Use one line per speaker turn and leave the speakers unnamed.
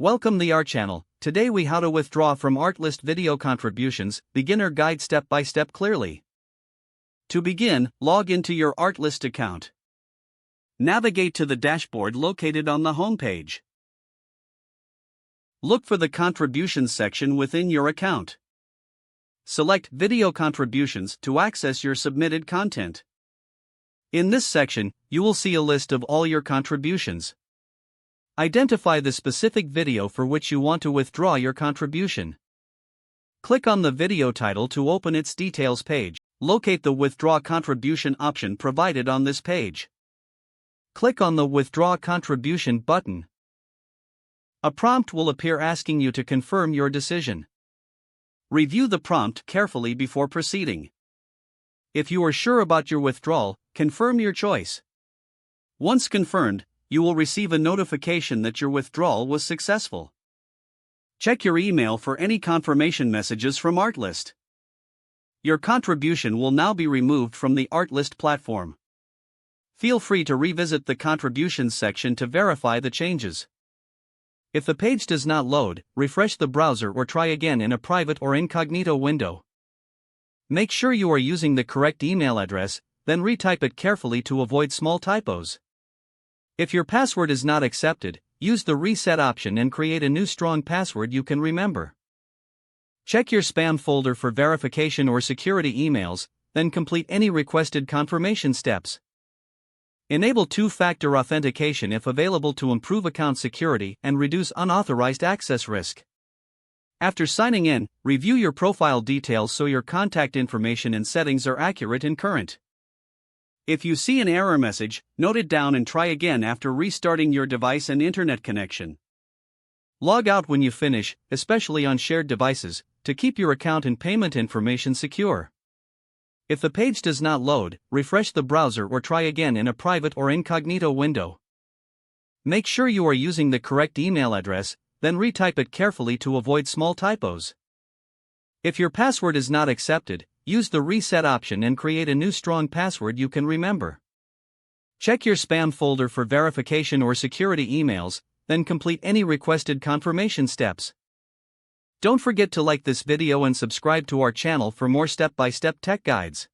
Welcome the Art channel. Today we how to withdraw from Artlist video contributions, beginner guide step by step clearly. To begin, log into your Artlist account. Navigate to the dashboard located on the home page. Look for the contributions section within your account. Select Video Contributions to access your submitted content. In this section, you will see a list of all your contributions. Identify the specific video for which you want to withdraw your contribution. Click on the video title to open its details page. Locate the Withdraw Contribution option provided on this page. Click on the Withdraw Contribution button. A prompt will appear asking you to confirm your decision. Review the prompt carefully before proceeding. If you are sure about your withdrawal, confirm your choice. Once confirmed, you will receive a notification that your withdrawal was successful. Check your email for any confirmation messages from Artlist. Your contribution will now be removed from the Artlist platform. Feel free to revisit the contributions section to verify the changes. If the page does not load, refresh the browser or try again in a private or incognito window. Make sure you are using the correct email address, then retype it carefully to avoid small typos. If your password is not accepted, use the reset option and create a new strong password you can remember. Check your spam folder for verification or security emails, then complete any requested confirmation steps. Enable two-factor authentication if available to improve account security and reduce unauthorized access risk. After signing in, review your profile details so your contact information and settings are accurate and current. If you see an error message, note it down and try again after restarting your device and internet connection. Log out when you finish, especially on shared devices, to keep your account and payment information secure. If the page does not load, refresh the browser or try again in a private or incognito window. Make sure you are using the correct email address, then retype it carefully to avoid small typos. If your password is not accepted, use the reset option and create a new strong password you can remember. Check your spam folder for verification or security emails, then complete any requested confirmation steps. Don't forget to like this video and subscribe to our channel for more step-by-step tech guides.